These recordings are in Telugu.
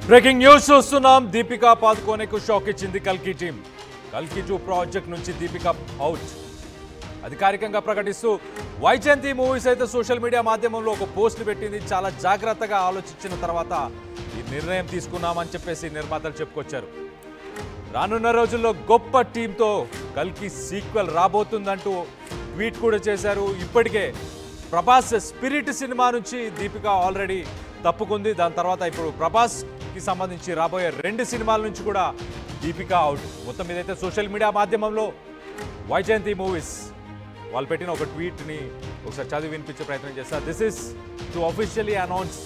బ్రేకింగ్ న్యూస్ చూస్తున్నాం. దీపికా పాదుకోనేకు షాక్ ఇచ్చింది కల్కి టీం. కల్కి 2 ప్రాజెక్ట్ నుంచి దీపికా అవుట్ అధికారికంగా ప్రకటిస్తూ వైజయంతి మూవీస్ అయితే సోషల్ మీడియా మాధ్యమంలో ఒక పోస్ట్ పెట్టింది. చాలా జాగ్రత్తగా ఆలోచించిన తర్వాత ఈ నిర్ణయం తీసుకున్నామని చెప్పేసి నిర్మాతలు చెప్పుకొచ్చారు. రానున్న రోజుల్లో గొప్ప టీంతో కల్కి సీక్వెల్ రాబోతుందంటూ ట్వీట్ కూడా చేశారు. ఇప్పటికే ప్రభాస్ స్పిరిట్ సినిమా నుంచి దీపిక ఆల్రెడీ తప్పుకుంది. దాని తర్వాత ఇప్పుడు ప్రభాస్కి సంబంధించి రాబోయే 2 సినిమాల నుంచి కూడా దీపిక అవుట్. మొత్తం మీదైతే సోషల్ మీడియా మాధ్యమంలో వైజయంతి మూవీస్ వాళ్ళు పెట్టిన ఒక ట్వీట్ని ఒకసారి చదివి వినిపించే ప్రయత్నం చేస్తారు. This is to officially announce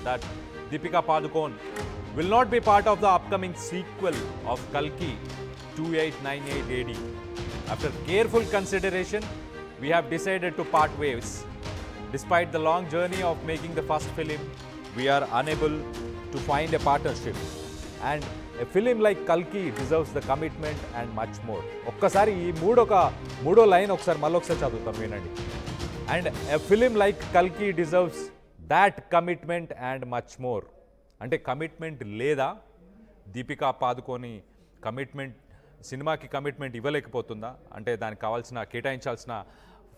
that Deepika Padukone will not be part of the upcoming sequel of Kalki 2898 AD. After careful consideration, we have decided to part ways. Despite the long journey of making the first film, we are unable to find a partnership. And a film like Kalki deserves the commitment and much more. ఒక్కసారి ఈ మూడో లైన్ ఒకసారి మళ్ళొకసారి చదువుతాం వినండి. And a film like Kalki deserves that commitment and much more. అంటే కమిట్మెంట్ లేదా? దీపికా పాదుకోని కమిట్మెంట్ సినిమాకి కమిట్మెంట్ ఇవ్వలేకపోతుందా? అంటే దానికి కావాల్సిన కేటాయించాల్సిన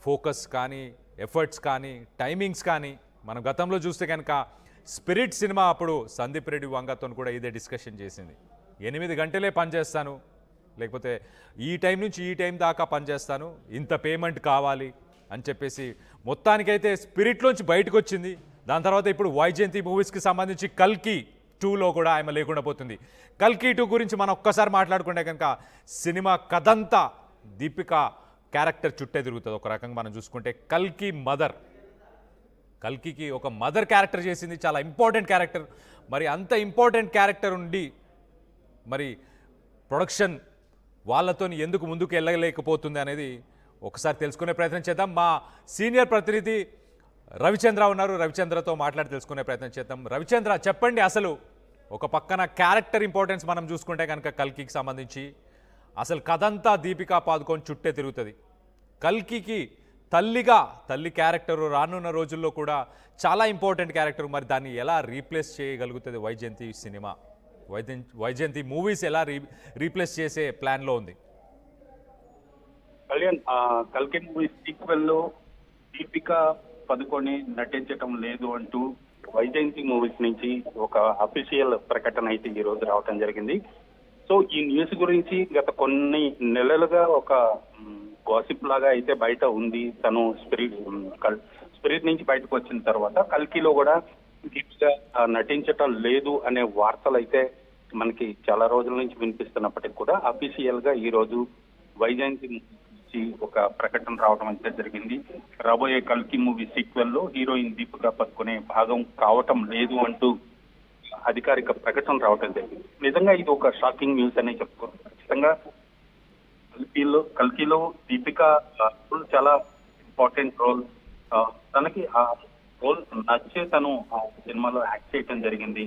ఫోకస్ కానీ ఎఫర్ట్స్ కానీ టైమింగ్స్ కానీ మనం గతంలో చూస్తే కనుక స్పిరిట్ సినిమా అప్పుడు సందీప్ రెడ్డి వంగతో కూడా ఇదే డిస్కషన్ చేసింది. 8 గంటలే పనిచేస్తాను, లేకపోతే ఈ టైం నుంచి ఈ టైం దాకా పనిచేస్తాను, ఇంత పేమెంట్ కావాలి అని చెప్పేసి మొత్తానికైతే స్పిరిట్లోంచి బయటకు వచ్చింది. దాని తర్వాత ఇప్పుడు వైజయంతి మూవీస్కి సంబంధించి కల్కి 2లో కూడా ఆమె లేకుండా పోతుంది. కల్కి 2 గురించి మనం ఒక్కసారి మాట్లాడుకుంటే కనుక సినిమా కథంతా దీపిక క్యారెక్టర్ చుట్టే తిరుగుతుంది. ఒక రకంగా మనం చూసుకుంటే కల్కికి ఒక మదర్ క్యారెక్టర్ చేసింది, చాలా ఇంపార్టెంట్ క్యారెక్టర్. మరి అంత ఇంపార్టెంట్ క్యారెక్టర్ ఉండి మరి ప్రొడక్షన్ వాళ్ళతో ఎందుకు ముందుకు వెళ్ళలేకపోతుంది అనేది ఒకసారి తెలుసుకునే ప్రయత్నం చేద్దాం. మా సీనియర్ ప్రతినిధి రవిచంద్ర ఉన్నారు, రవిచంద్రతో మాట్లాడి తెలుసుకునే ప్రయత్నం చేద్దాం. రవిచంద్ర, చెప్పండి, అసలు ఒక పక్కన క్యారెక్టర్ ఇంపార్టెన్స్ మనం చూసుకుంటే కనుక కల్కికి సంబంధించి అసలు కథంతా దీపికా పాదుకోన్ చుట్టే తిరుగుతుంది. కల్కికి తల్లి క్యారెక్టరు రానున్న రోజుల్లో కూడా చాలా ఇంపార్టెంట్ క్యారెక్టర్. మరి దాన్ని ఎలా రీప్లేస్ చేయగలుగుతుంది వైజయంతి సినిమా? వైజయంతి మూవీస్ ఎలా రీప్లేస్ చేసే ప్లాన్లో ఉంది? కళ్యాణ్, కల్కి మూవీ సీక్వెల్లో దీపికా పదుకొని నటించటం లేదు అంటూ వైజయంతి మూవీస్ నుంచి ఒక అఫీషియల్ ప్రకటన అయితే ఈ రోజు రావటం జరిగింది. సో ఈ న్యూస్ గురించి గత కొన్ని నెలలుగా ఒక గాసిప్ లాగా అయితే బయట ఉంది. తను స్పిరిట్ నుంచి బయటకు వచ్చిన తర్వాత కల్కిలో కూడా దీపిక నటించటం లేదు అనే వార్తలు అయితే మనకి చాలా రోజుల నుంచి వినిపిస్తున్నప్పటికీ కూడా అఫీషియల్ గా ఈ రోజు వైజయంతి ఒక ప్రకటన రావడం అయితే జరిగింది. రాబోయే కల్కి మూవీ సీక్వెల్ లో హీరోయిన్ దీపికా పదుకొనే భాగం కావటం లేదు అంటూ అధికారిక ప్రకటన రావటం జరిగింది. నిజంగా ఇది ఒక షాకింగ్ న్యూస్ అనే చెప్పుకోవాలి. ఖచ్చితంగా కల్కిలో దీపికా చాలా ఇంపార్టెంట్ రోల్. తనకి ఆ రోల్ నచ్చే తను ఆ సినిమాలో యాక్ట్ చేయడం జరిగింది.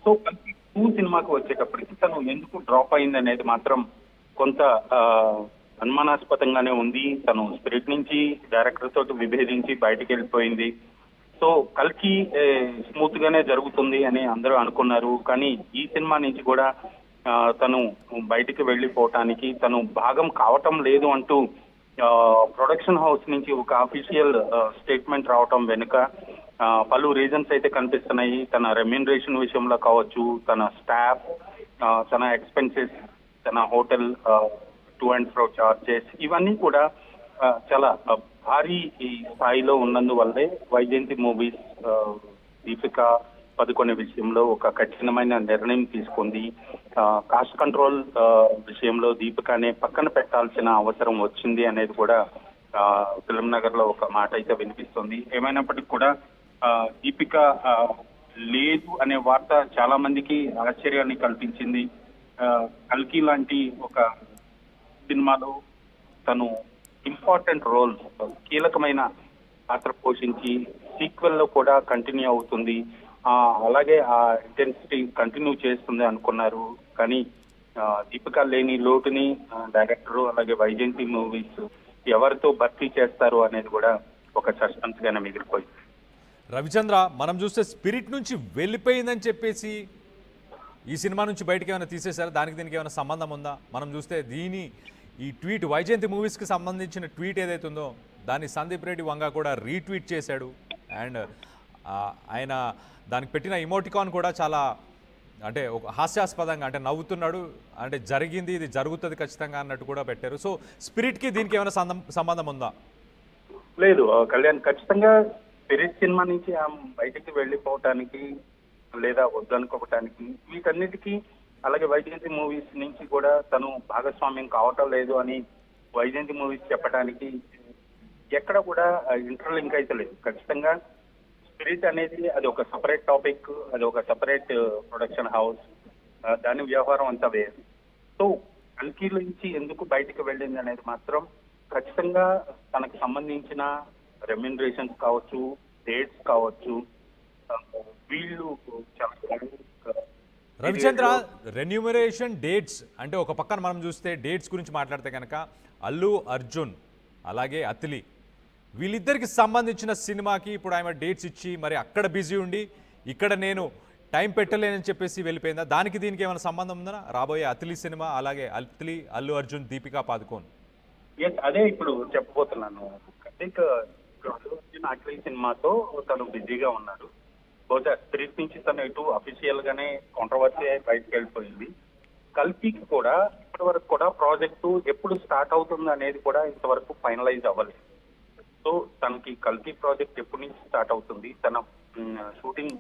సో కల్కి 2 సినిమాకి వచ్చేటప్పటికి తను ఎందుకు డ్రాప్ అయింది అనేది మాత్రం కొంత అనుమానాస్పదంగానే ఉంది. తను స్పిరిట్ నుంచి డైరెక్టర్ తోటి విభేదించి బయటకు వెళ్ళిపోయింది. సో కల్కి స్మూత్ గానే జరుగుతుంది అని అందరూ అనుకున్నారు. కానీ ఈ సినిమా నుంచి కూడా తను బయటికి వెళ్ళిపోవటానికి తను భాగం కావటం లేదు అంటూ ప్రొడక్షన్ హౌస్ నుంచి ఒక అఫీషియల్ స్టేట్మెంట్ రావటం వెనుక పలు రీజన్స్ అయితే కనిపిస్తున్నాయి. తన రెమ్యూనరేషన్ విషయంలో కావచ్చు, తన స్టాఫ్, తన ఎక్స్పెన్సెస్, తన hotel to and fro charges, ఇవన్నీ కూడా చాలా భారీ స్థాయిలో ఉన్నందువల్లే వైజయంతి మూవీస్ దీపికా పదుకొనే విషయంలో ఒక కఠినమైన నిర్ణయం తీసుకుంది. కాస్ట్ కంట్రోల్ విషయంలో దీపికానే పక్కన పెట్టాల్సిన అవసరం వచ్చింది అనేది కూడా ఫిల్మ్ నగర్ లో ఒక మాట అయితే వినిపిస్తుంది. ఏమైనప్పటికీ కూడా దీపిక లేదు అనే వార్త చాలా మందికి ఆశ్చర్యాన్ని కల్పించింది. కల్కి లాంటి ఒక సినిమాలో తను ఇంపార్టెంట్ రోల్, కీలకమైన పాత్ర పోషించి సీక్వెల్ లో కూడా కంటిన్యూ అవుతుంది, అలాగే ఆ ఇంటెన్సిటీ కంటిన్యూ చేస్తుంది అనుకున్నారు. కానీ దీపిక లేని లోటుని డైరెక్టర్ అలాగే వైజయంతి మూవీస్ ఎవరితో భర్తీ చేస్తారు అనేది కూడా ఒక సస్పెన్స్ గానే మిగిలిపోయింది. రవిచంద్ర, మనం చూస్తే స్పిరిట్ నుంచి వెళ్ళిపోయిందని చెప్పేసి ఈ సినిమా నుంచి బయటకు ఏమైనా తీసేశారా? దానికి దీనికి ఏమైనా సంబంధం ఉందా? మనం చూస్తే ఈ ట్వీట్ వైజయంతి మూవీస్కి సంబంధించిన ట్వీట్ ఏదైతే ఉందో దాన్ని సందీప్ రెడ్డి వంగ కూడా రీట్వీట్ చేశాడు. అండ్ ఆయన దానికి పెట్టిన ఇమోటికాన్ కూడా చాలా అంటే ఒక హాస్యాస్పదంగా అంటే నవ్వుతున్నాడు, అంటే జరిగింది ఇది జరుగుతుంది ఖచ్చితంగా అన్నట్టు కూడా పెట్టారు. సో స్పిరిట్కి దీనికి ఏమైనా సంబంధం ఉందా? లేదు కళ్యాణ్, ఖచ్చితంగా స్పిరిట్ సినిమా నుంచి బయటికి వెళ్ళిపోవటానికి లేదా వద్దనుకోవటానికి వీటన్నిటికీ, అలాగే వైజయంతి మూవీస్ నుంచి కూడా తను భాగస్వామ్యం కావటం లేదు అని వైజయంతి మూవీస్ చెప్పడానికి ఎక్కడ కూడా ఇంటర్లింక్ అయితే లేదు. ఖచ్చితంగా స్పిరిట్ అనేది అది ఒక సపరేట్ టాపిక్, అది ఒక సపరేట్ ప్రొడక్షన్ హౌస్, దాని వ్యవహారం అంతా వేరు. సో కల్కి నుంచి ఎందుకు బయటికి వెళ్ళింది అనేది మాత్రం ఖచ్చితంగా తనకు సంబంధించిన రెమ్యునరేషన్స్ కావచ్చు, డేట్స్ కావచ్చు, వీళ్ళు రవిచంద్ర రెన్యూమరేషన్ డేట్స్ అంటే ఒక పక్కన మనం చూస్తే డేట్స్ గురించి మాట్లాడితే కనుక అల్లు అర్జున్ అలాగే అతిలి వీళ్ళిద్దరికి సంబంధించిన సినిమాకి ఇప్పుడు ఆమె డేట్స్ ఇచ్చి మరి అక్కడ బిజీ ఉండి ఇక్కడ నేను టైం పెట్టలేనని చెప్పేసి వెళ్ళిపోయిందా? దానికి దీనికి ఏమైనా సంబంధం ఉందా? రాబోయే అతిలి సినిమా అలాగే అతిలి, అల్లు అర్జున్, దీపికా పాదుకోన్. అదే ఇప్పుడు చెప్పబోతున్నాను. అల్లు అర్జున్ అఖిలి సినిమాతో తను బిజీగా ఉన్నారు. బహుశా స్పిరిట్ నుంచి తను ఇటు అఫీషియల్ గానే కాంట్రవర్సీ బయటకు వెళ్ళిపోయింది. కల్కికి కూడా ఇప్పటి వరకు కూడా ప్రాజెక్టు ఎప్పుడు స్టార్ట్ అవుతుంది అనేది కూడా ఇంతవరకు ఫైనలైజ్ అవ్వలేదు. సో తనకి కల్కి ప్రాజెక్ట్ ఎప్పటి నుంచి స్టార్ట్ అవుతుంది, తన షూటింగ్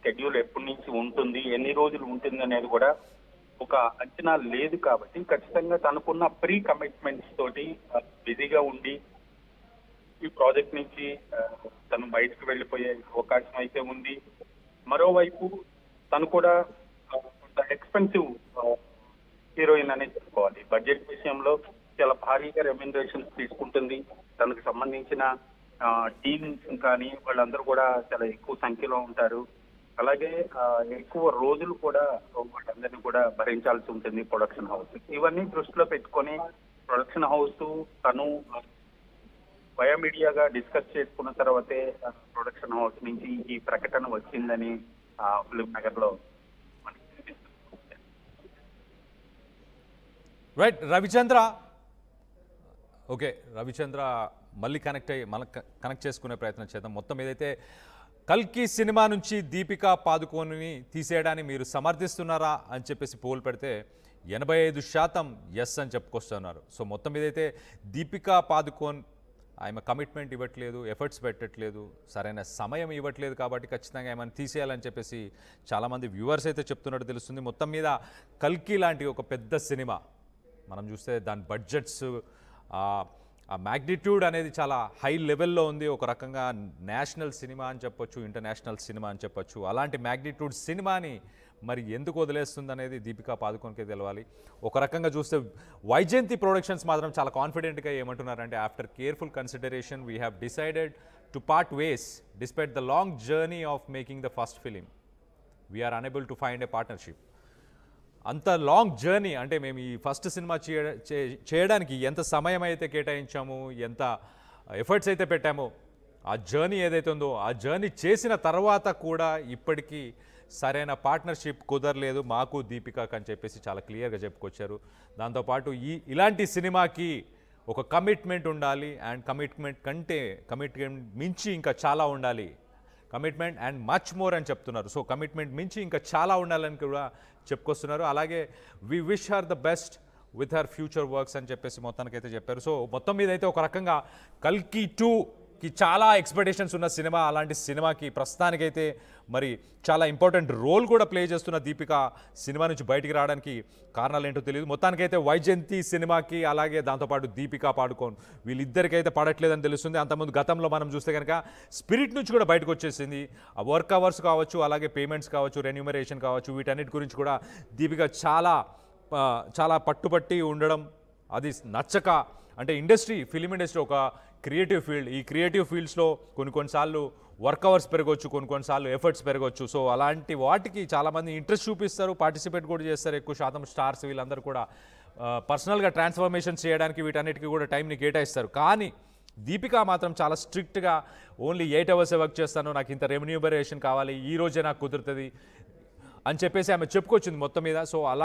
షెడ్యూల్ ఎప్పటి నుంచి ఉంటుంది, ఎన్ని రోజులు ఉంటుంది అనేది కూడా ఒక అంచనా లేదు. కాబట్టి ఖచ్చితంగా తనకున్న ప్రీ కమిట్మెంట్స్ తోటి బిజీగా ఉండి ఈ ప్రాజెక్ట్ నుంచి తను బయటకు వెళ్ళిపోయే అవకాశం అయితే ఉంది. మరోవైపు తను కూడా కొంత ఎక్స్పెన్సివ్ హీరోయిన్ అనే చెప్పుకోవాలి. బడ్జెట్ విషయంలో చాలా భారీగా రెమ్యునరేషన్స్ తీసుకుంటుంది. తనకు సంబంధించిన టీమ్ కానీ వాళ్ళందరూ కూడా చాలా ఎక్కువ సంఖ్యలో ఉంటారు. అలాగే ఎక్కువ రోజులు కూడా వాళ్ళందరినీ కూడా భరించాల్సి ఉంటుంది ప్రొడక్షన్ హౌస్. ఇవన్నీ దృష్టిలో పెట్టుకొని ప్రొడక్షన్ హౌస్ తను వయా మీడియాగా డిస్కస్ చేసుకున్న తర్వాతే ప్రొడక్షన్ హౌస్ నుంచి ఈ ప్రకటన వచ్చిందని ఫిలిం నగర్ లో మనకి కనిపిస్తుంది. రైట్ రవిచంద్ర, ఓకే రవిచంద్ర మళ్ళీ కనెక్ట్ చేసుకునే ప్రయత్నం చేద్దాం. మొత్తం ఏదైతే కల్కి సినిమా నుంచి దీపికా పాదుకోన్ని తీసేయడాన్ని మీరు సమర్థిస్తున్నారా అని చెప్పేసి పోల్ పెడితే 85% ఎస్ అని చెప్పుకొస్తున్నారు. సో మొత్తం ఏదైతే దీపికా పాదుకోన్ ఆమె కమిట్మెంట్ ఇవ్వట్లేదు, ఎఫర్ట్స్ పెట్టట్లేదు, సరైన సమయం ఇవ్వట్లేదు, కాబట్టి ఖచ్చితంగా ఏమైనా తీసేయాలని చెప్పేసి చాలామంది వ్యూవర్స్ అయితే చెప్తున్నట్టు తెలుస్తుంది. మొత్తం మీద కల్కి లాంటి ఒక పెద్ద సినిమా మనం చూస్తే దాని బడ్జెట్స్ ఆ మ్యాగ్నిట్యూడ్ అనేది చాలా హై లెవెల్లో ఉంది. ఒక రకంగా నేషనల్ సినిమా అని చెప్పొచ్చు, ఇంటర్నేషనల్ సినిమా అని చెప్పొచ్చు. అలాంటి మ్యాగ్నిట్యూడ్ సినిమాని మరి ఎందుకు వదిలేస్తుంది అనేది దీపికా పాదుకోన్కే తెలవాలి. ఒక రకంగా చూస్తే వైజయంతి ప్రొడక్షన్స్ మాత్రం చాలా కాన్ఫిడెంట్గా ఏమంటున్నారంటే after careful consideration we have decided to part ways despite the long journey of making the first film we are unable to find a partnership. అంత లాంగ్ జర్నీ అంటే మేము ఈ ఫస్ట్ సినిమా చేయడానికి ఎంత సమయం అయితే కేటాయించాము, ఎంత ఎఫర్ట్స్ అయితే పెట్టామో, ఆ జర్నీ ఏదైతే ఉందో ఆ జర్నీ చేసిన తర్వాత కూడా ఇప్పటికీ సరైన పార్ట్నర్షిప్ కుదరలేదు మాకు దీపికాకి అని చెప్పేసి చాలా క్లియర్గా చెప్పుకొచ్చారు. దాంతోపాటు ఇలాంటి సినిమాకి ఒక కమిట్మెంట్ ఉండాలి, అండ్ కమిట్మెంట్ మించి ఇంకా చాలా ఉండాలి, కమిట్మెంట్ అండ్ మచ్ మోర్ అని చెప్తున్నారు. సో కమిట్మెంట్ మించి ఇంకా చాలా ఉండాలని కూడా చెప్పుకొస్తున్నారు. అలాగే we wish her the best with her future works అని చెప్పేసి మొత్తానికైతే చెప్పారు. సో మొత్తం మీద అయితే ఒక రకంగా కల్కి 2కి చాలా ఎక్స్పెక్టేషన్స్ ఉన్న సినిమా. అలాంటి సినిమాకి ప్రస్తుతానికైతే మరి చాలా ఇంపార్టెంట్ రోల్ కూడా ప్లే చేస్తున్న దీపిక సినిమా నుంచి బయటికి రావడానికి కారణాలు ఏంటో తెలియదు. మొత్తానికైతే వైజయంతి సినిమాకి అలాగే దాంతోపాటు దీపికా పాడుకోన్ వీళ్ళిద్దరికైతే పడట్లేదని తెలుస్తుంది. అంతకుముందు గతంలో మనం చూస్తే కనుక స్పిరిట్ నుంచి కూడా బయటకు వచ్చేసింది. ఆ వర్క్ అవర్స్ కావచ్చు, అలాగే పేమెంట్స్ కావచ్చు, రెన్యూమరేషన్ కావచ్చు, వీటన్నిటి గురించి కూడా దీపిక చాలా పట్టుబట్టి ఉండడం, అది నచ్చక, అంటే ఫిలిం ఇండస్ట్రీ ఒక క్రియేటివ్ ఫీల్డ్. ఈ క్రియేటివ్ ఫీల్డ్స్లో కొన్నిసార్లు వర్క్ అవర్స్ పెరగవచ్చు, కొన్నిసార్లు ఎఫర్ట్స్ పెరగవచ్చు. సో అలాంటి వాటికి చాలామంది ఇంట్రెస్ట్ చూపిస్తారు, పార్టిసిపేట్ కూడా చేస్తారు. ఎక్కువ శాతం స్టార్స్ వీళ్ళందరూ కూడా పర్సనల్గా ట్రాన్స్ఫర్మేషన్స్ చేయడానికి వీటన్నిటికీ కూడా టైంని కేటాయిస్తారు. కానీ దీపిక మాత్రం చాలా స్ట్రిక్ట్గా ఓన్లీ 8 hours వర్క్ చేస్తాను, నాకు ఇంత రెమ్యూనరేషన్ కావాలి, ఈ రోజే నాకు కుదురుతుంది, అని చెప్పేసి ఆమె చెప్పుకొచ్చింది మొత్తం మీద. సో అలా